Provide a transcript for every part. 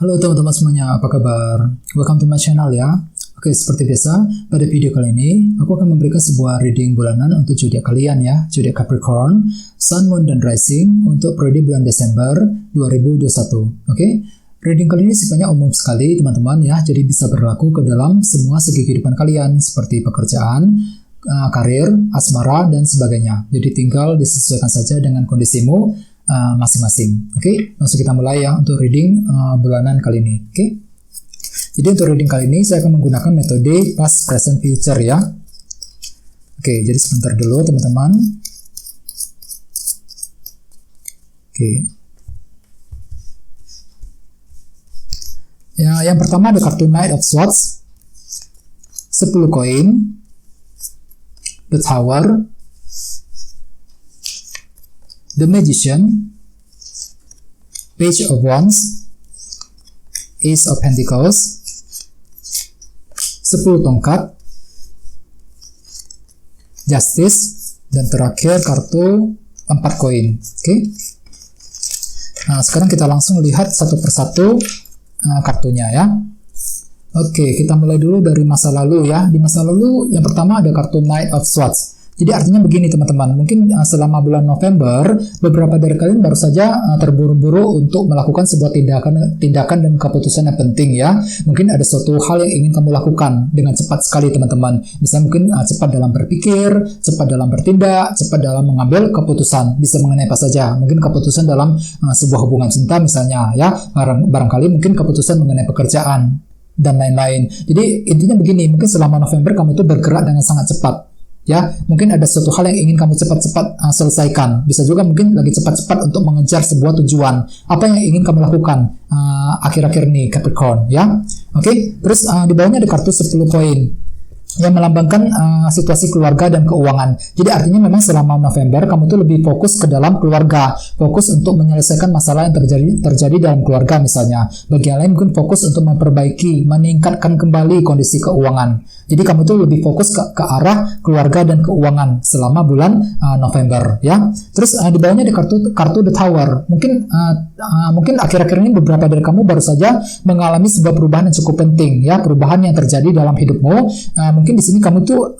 Halo teman-teman semuanya, apa kabar? Welcome to my channel ya. Oke, seperti biasa, pada video kali ini, aku akan memberikan sebuah reading bulanan untuk zodiak kalian ya, zodiak Capricorn, Sun, Moon, dan Rising untuk periode bulan Desember 2021. Oke, reading kali ini sifatnya umum sekali teman-teman ya, jadi bisa berlaku ke dalam semua segi kehidupan kalian, seperti pekerjaan, karir, asmara, dan sebagainya. Jadi tinggal disesuaikan saja dengan kondisimu masing-masing. Oke, langsung kita mulai ya untuk reading bulanan kali ini. Oke, jadi untuk reading kali ini saya akan menggunakan metode past, present, future ya. Oke, jadi sebentar dulu teman-teman. Oke, ya, yang pertama ada kartu Knight of Swords, 10 koin, The Tower, The Magician, Page of Wands, Ace of Pentacles, 10 tongkat, Justice, dan terakhir kartu 4 koin. Oke. Nah, sekarang kita langsung lihat satu persatu kartunya ya. Oke, kita mulai dulu dari masa lalu ya. Di masa lalu yang pertama ada kartu Knight of Swords. Jadi artinya begini teman-teman, mungkin selama bulan November, beberapa dari kalian baru saja terburu-buru untuk melakukan sebuah tindakan dan keputusan yang penting ya. Mungkin ada suatu hal yang ingin kamu lakukan dengan cepat sekali teman-teman. Misalnya mungkin cepat dalam berpikir, cepat dalam bertindak, cepat dalam mengambil keputusan. Bisa mengenai apa saja, mungkin keputusan dalam sebuah hubungan cinta misalnya ya. Barangkali mungkin keputusan mengenai pekerjaan dan lain-lain. Jadi intinya begini, mungkin selama November kamu itu bergerak dengan sangat cepat. Ya, mungkin ada suatu hal yang ingin kamu cepat-cepat selesaikan. Bisa juga mungkin lagi cepat-cepat untuk mengejar sebuah tujuan. Apa yang ingin kamu lakukan akhir-akhir ini Capricorn ya. Oke, terus di bawahnya ada kartu 10 koin yang melambangkan situasi keluarga dan keuangan. Jadi artinya memang selama November kamu tuh lebih fokus ke dalam keluarga, fokus untuk menyelesaikan masalah yang terjadi dalam keluarga misalnya. Bagi yang lain mungkin fokus untuk memperbaiki, meningkatkan kembali kondisi keuangan. Jadi kamu tuh lebih fokus ke arah keluarga dan keuangan selama bulan November ya. Terus di bawahnya ada kartu The Tower. Mungkin akhir-akhir ini beberapa dari kamu baru saja mengalami sebuah perubahan yang cukup penting ya, perubahan yang terjadi dalam hidupmu. Mungkin di sini kamu tuh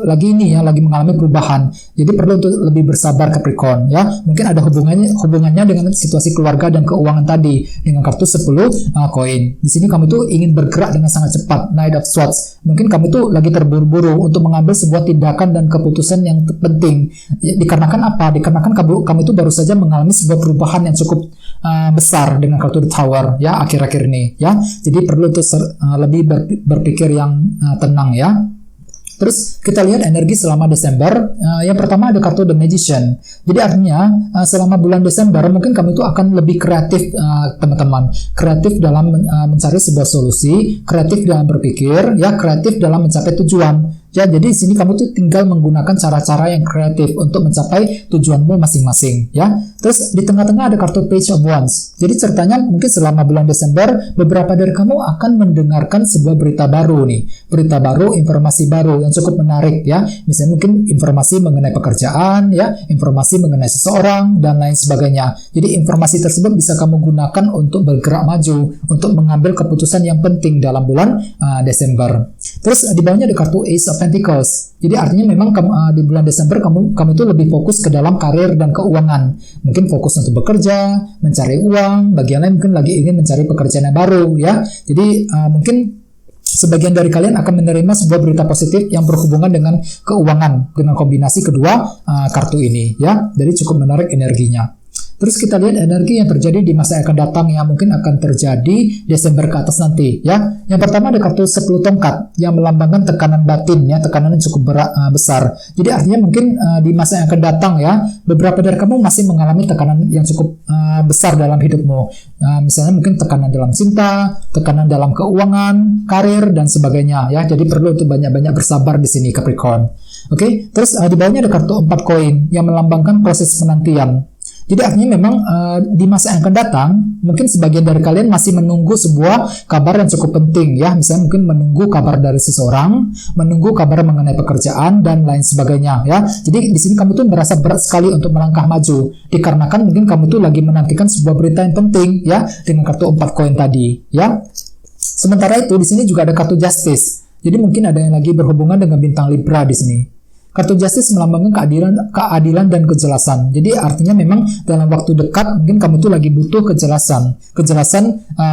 lagi mengalami perubahan. Jadi perlu untuk lebih bersabar Capricorn ya. Mungkin ada hubungannya dengan situasi keluarga dan keuangan tadi dengan kartu 10 koin. Di sini kamu tuh ingin bergerak dengan sangat cepat, Knight of Swords. Mungkin kamu tuh lagi terburu-buru untuk mengambil sebuah tindakan dan keputusan yang penting. Dikarenakan apa? Dikarenakan kamu itu baru saja mengalami sebuah perubahan yang cukup besar dengan kartu The Tower ya akhir-akhir ini ya. Jadi perlu untuk lebih berpikir yang tenang ya. Terus kita lihat energi selama Desember. Yang pertama ada kartu The Magician. Jadi artinya selama bulan Desember mungkin kamu itu akan lebih kreatif teman-teman. Kreatif dalam mencari sebuah solusi, kreatif dalam berpikir, ya kreatif dalam mencapai tujuan. Ya, jadi di sini kamu tuh tinggal menggunakan cara-cara yang kreatif untuk mencapai tujuanmu masing-masing ya. Terus di tengah-tengah ada kartu Page of Wands. Jadi ceritanya mungkin selama bulan Desember beberapa dari kamu akan mendengarkan sebuah berita baru nih. Berita baru, informasi baru yang cukup menarik ya. Misalnya mungkin informasi mengenai pekerjaan ya, informasi mengenai seseorang dan lain sebagainya. Jadi informasi tersebut bisa kamu gunakan untuk bergerak maju, untuk mengambil keputusan yang penting dalam bulan Desember. Terus di bawahnya ada kartu Ace of Pentacles. Jadi artinya memang di bulan Desember kamu itu lebih fokus ke dalam karir dan keuangan. Mungkin fokus untuk bekerja, mencari uang. Bagian lain mungkin lagi ingin mencari pekerjaan yang baru ya. Jadi mungkin sebagian dari kalian akan menerima sebuah berita positif yang berhubungan dengan keuangan dengan kombinasi kedua kartu ini ya. Jadi cukup menarik energinya. Terus kita lihat energi yang terjadi di masa yang akan datang yang mungkin akan terjadi Desember ke atas nanti ya. Yang pertama ada kartu 10 tongkat yang melambangkan tekanan batin ya, tekanan yang cukup besar. Jadi artinya mungkin di masa yang akan datang ya, beberapa dari kamu masih mengalami tekanan yang cukup besar dalam hidupmu. Misalnya mungkin tekanan dalam cinta, tekanan dalam keuangan, karir dan sebagainya ya. Jadi perlu untuk banyak-banyak bersabar di sini Capricorn. Oke, terus di bawahnya ada kartu 4 koin yang melambangkan proses penantian. Jadi artinya memang di masa yang akan datang, mungkin sebagian dari kalian masih menunggu sebuah kabar yang cukup penting ya. Misalnya mungkin menunggu kabar dari seseorang, menunggu kabar mengenai pekerjaan dan lain sebagainya ya. Jadi di sini kamu tuh merasa berat sekali untuk melangkah maju, dikarenakan mungkin kamu tuh lagi menantikan sebuah berita yang penting ya, dengan kartu 4 koin tadi ya. Sementara itu di sini juga ada kartu Justice. Jadi mungkin ada yang lagi berhubungan dengan bintang Libra di sini. Kartu Justice melambangkan keadilan dan kejelasan. Jadi artinya memang dalam waktu dekat mungkin kamu tuh lagi butuh kejelasan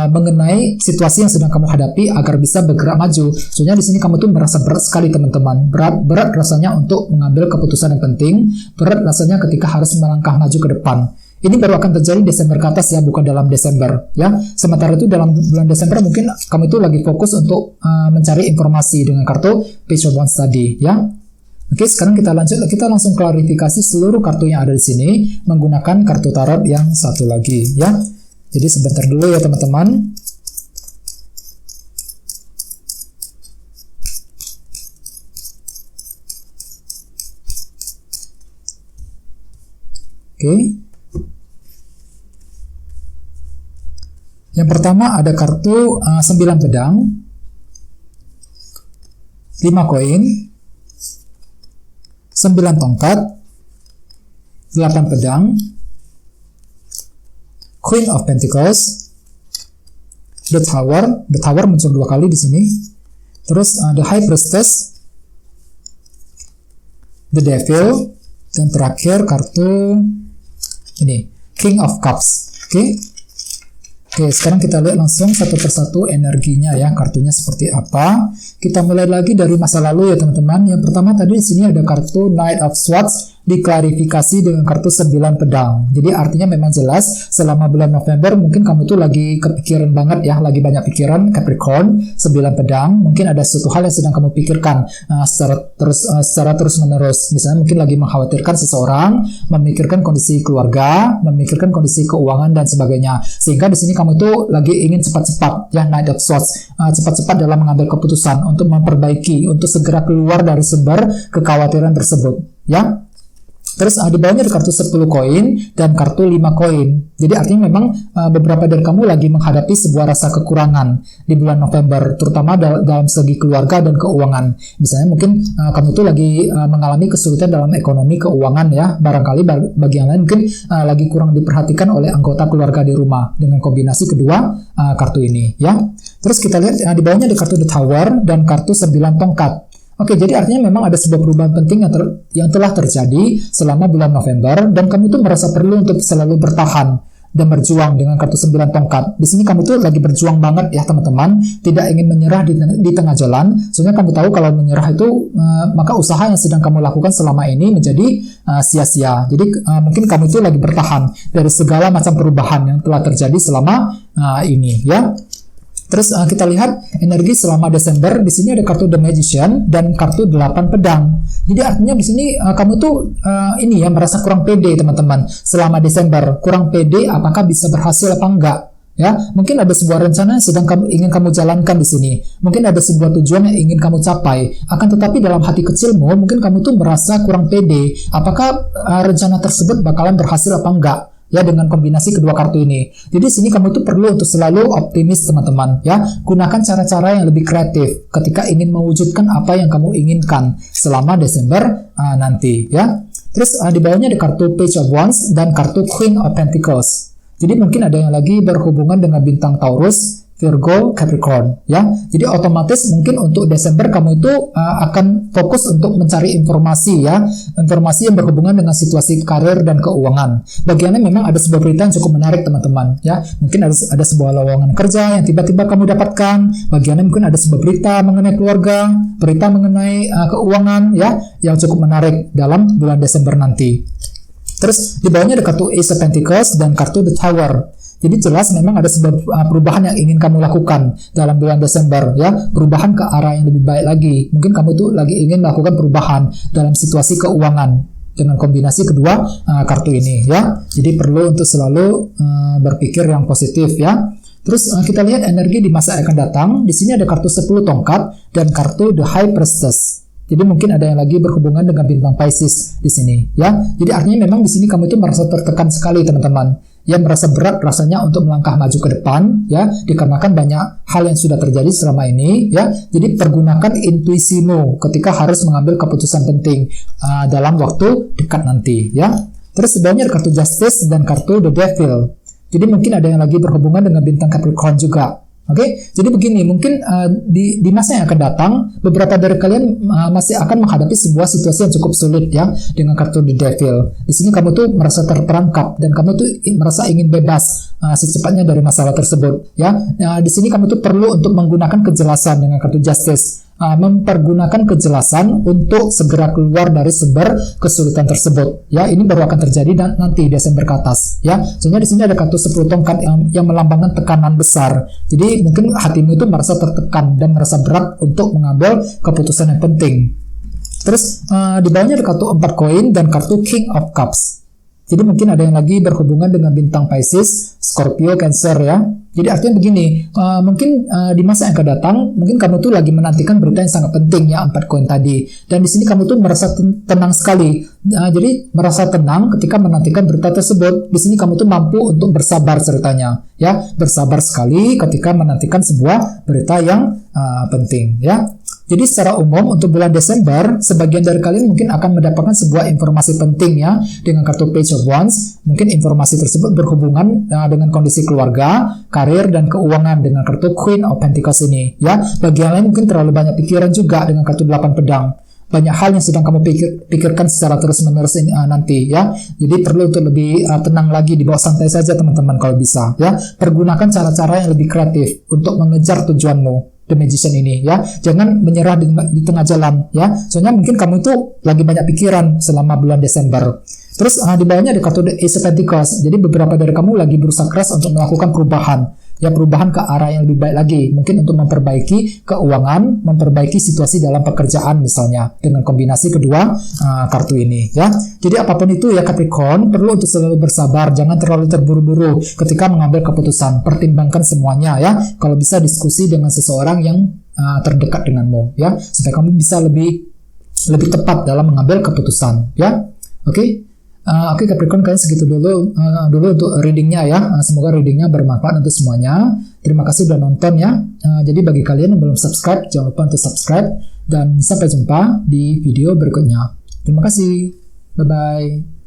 mengenai situasi yang sedang kamu hadapi agar bisa bergerak maju. Soalnya di sini kamu tuh merasa berat sekali teman-teman. Berat rasanya untuk mengambil keputusan yang penting. Berat rasanya ketika harus melangkah maju ke depan. Ini baru akan terjadi Desember ke atas ya, bukan dalam Desember ya. Sementara itu dalam bulan Desember mungkin kamu itu lagi fokus untuk mencari informasi dengan kartu Page of Wands tadi ya. Oke, sekarang kita langsung klarifikasi seluruh kartu yang ada di sini menggunakan kartu tarot yang satu lagi ya. Jadi sebentar dulu ya teman-teman. Oke. Yang pertama ada kartu 9 pedang, 5 koin, 9 tongkat, 8 pedang, Queen of Pentacles, The Tower muncul 2 kali di sini. Terus The High Priestess, The Devil, dan terakhir kartu ini King of Cups. Oke, sekarang kita lihat langsung satu persatu energinya ya, kartunya seperti apa. Kita mulai lagi dari masa lalu ya teman-teman. Yang pertama tadi di sini ada kartu Knight of Swords diklarifikasi dengan kartu 9 pedang. Jadi artinya memang jelas selama bulan November mungkin kamu tuh lagi kepikiran banget ya, lagi banyak pikiran Capricorn, 9 pedang. Mungkin ada suatu hal yang sedang kamu pikirkan secara terus-menerus. Misalnya mungkin lagi mengkhawatirkan seseorang, memikirkan kondisi keluarga, memikirkan kondisi keuangan dan sebagainya. Sehingga di sini kamu tuh lagi ingin cepat-cepat ya, Knight of Swords, cepat-cepat dalam mengambil keputusan untuk memperbaiki, untuk segera keluar dari sumber kekhawatiran tersebut ya. Terus di bawahnya ada kartu 10 koin dan kartu 5 koin. Jadi artinya memang beberapa dari kamu lagi menghadapi sebuah rasa kekurangan di bulan November, terutama dalam segi keluarga dan keuangan. Misalnya mungkin kamu tuh lagi mengalami kesulitan dalam ekonomi keuangan ya. Barangkali bagi yang lain mungkin lagi kurang diperhatikan oleh anggota keluarga di rumah dengan kombinasi kedua kartu ini ya. Terus kita lihat di bawahnya ada kartu The Tower dan kartu 9 tongkat. Oke, jadi artinya memang ada sebuah perubahan penting yang telah terjadi selama bulan November dan kamu tuh merasa perlu untuk selalu bertahan dan berjuang dengan kartu 9 tongkat. Di sini kamu tuh lagi berjuang banget ya teman-teman, tidak ingin menyerah di tengah jalan. Soalnya kamu tahu kalau menyerah itu maka usaha yang sedang kamu lakukan selama ini menjadi sia-sia. Jadi mungkin kamu itu lagi bertahan dari segala macam perubahan yang telah terjadi selama ini ya. Terus kita lihat energi selama Desember. Di sini ada kartu The Magician dan kartu 8 pedang. Jadi artinya di sini kamu tuh ini ya merasa kurang pede teman-teman. Selama Desember kurang pede apakah bisa berhasil apa enggak? Ya, mungkin ada sebuah rencana yang sedang ingin kamu jalankan di sini. Mungkin ada sebuah tujuan yang ingin kamu capai. Akan tetapi dalam hati kecilmu mungkin kamu tuh merasa kurang pede. Apakah rencana tersebut bakalan berhasil apa enggak? Ya, dengan kombinasi kedua kartu ini. Jadi sini kamu tuh perlu untuk selalu optimis teman-teman ya. Gunakan cara-cara yang lebih kreatif ketika ingin mewujudkan apa yang kamu inginkan selama Desember nanti ya. Terus di bawahnya ada kartu Page of Wands dan kartu Queen of Pentacles. Jadi mungkin ada yang lagi berhubungan dengan bintang Taurus, Virgo, Capricorn ya. Jadi otomatis mungkin untuk Desember kamu itu akan fokus untuk mencari informasi ya, informasi yang berhubungan dengan situasi karir dan keuangan. Bagiannya memang ada sebuah berita yang cukup menarik teman-teman ya. Mungkin ada sebuah lowongan kerja yang tiba-tiba kamu dapatkan. Bagiannya mungkin ada sebuah berita mengenai keluarga, berita mengenai keuangan ya, yang cukup menarik dalam bulan Desember nanti. Terus di bawahnya ada kartu Ace of Pentacles dan kartu The Tower. Jadi jelas memang ada sebuah perubahan yang ingin kamu lakukan dalam bulan Desember ya, perubahan ke arah yang lebih baik lagi. Mungkin kamu tuh lagi ingin melakukan perubahan dalam situasi keuangan dengan kombinasi kedua kartu ini ya. Jadi perlu untuk selalu berpikir yang positif ya. Terus kita lihat energi di masa yang akan datang. Di sini ada kartu 10 tongkat dan kartu The High Priestess Jadi mungkin ada yang lagi berhubungan dengan bintang Pisces di sini, ya. Jadi artinya memang di sini kamu itu merasa tertekan sekali, teman-teman. Ya, merasa berat rasanya untuk melangkah maju ke depan, ya, dikarenakan banyak hal yang sudah terjadi selama ini, ya. Jadi pergunakan intuisimu ketika harus mengambil keputusan penting dalam waktu dekat nanti, ya. Terus sebelumnya ada kartu Justice dan kartu The Devil. Jadi mungkin ada yang lagi berhubungan dengan bintang Capricorn juga. Oke, jadi begini, mungkin di masa yang akan datang, beberapa dari kalian masih akan menghadapi sebuah situasi yang cukup sulit, ya, dengan kartu The Devil. Di sini kamu tuh merasa terperangkap dan kamu tuh merasa ingin bebas secepatnya dari masalah tersebut, ya. Di sini kamu tuh perlu untuk menggunakan kejelasan dengan kartu Justice. Mempergunakan kejelasan untuk segera keluar dari sumber kesulitan tersebut. Ya, ini baru akan terjadi nanti Desember ke atas. Ya, soalnya di sini ada kartu 10 tongkat yang melambangkan tekanan besar. Jadi mungkin hatimu itu merasa tertekan dan merasa berat untuk mengambil keputusan yang penting. Terus di bawahnya ada kartu 4 koin dan kartu King of Cups. Jadi mungkin ada yang lagi berhubungan dengan bintang Pisces, Scorpio, Cancer, ya. Jadi artinya begini, mungkin di masa yang akan datang, mungkin kamu tuh lagi menantikan berita yang sangat penting, ya, 4 koin tadi. Dan di sini kamu tuh merasa tenang sekali. Jadi merasa tenang ketika menantikan berita tersebut. Di sini kamu tuh mampu untuk bersabar ceritanya, ya, bersabar sekali ketika menantikan sebuah berita yang penting, ya. Jadi secara umum untuk bulan Desember, sebagian dari kalian mungkin akan mendapatkan sebuah informasi penting, ya, dengan kartu Page of Wands. Mungkin informasi tersebut berhubungan dengan kondisi keluarga, karir, dan keuangan dengan kartu Queen of Pentacles ini, ya. Bagi yang lain mungkin terlalu banyak pikiran juga dengan kartu 8 pedang. Banyak hal yang sedang kamu pikirkan secara terus-menerus nanti, ya. Jadi perlu untuk lebih tenang lagi, di bawah santai saja teman-teman kalau bisa, ya. Pergunakan cara-cara yang lebih kreatif untuk mengejar tujuanmu, The Magician ini, ya. Jangan menyerah di tengah jalan, ya. Soalnya mungkin kamu itu lagi banyak pikiran selama bulan Desember. Terus di bawahnya ada kartu The Ace of Pentacles. Jadi beberapa dari kamu lagi berusaha keras untuk melakukan perubahan, ya, perubahan ke arah yang lebih baik lagi, mungkin untuk memperbaiki keuangan, memperbaiki situasi dalam pekerjaan misalnya, dengan kombinasi kedua kartu ini, ya. Jadi apapun itu, ya, Capricorn, perlu untuk selalu bersabar, jangan terlalu terburu-buru ketika mengambil keputusan. Pertimbangkan semuanya, ya. Kalau bisa diskusi dengan seseorang yang terdekat denganmu, ya, supaya kamu bisa lebih tepat dalam mengambil keputusan, ya. Oke. Oke, Capricorn, kalian segitu dulu untuk readingnya, ya. Semoga readingnya bermanfaat untuk semuanya. Terima kasih sudah nonton, ya. Jadi bagi kalian yang belum subscribe, jangan lupa untuk subscribe, dan sampai jumpa di video berikutnya. Terima kasih. Bye-bye.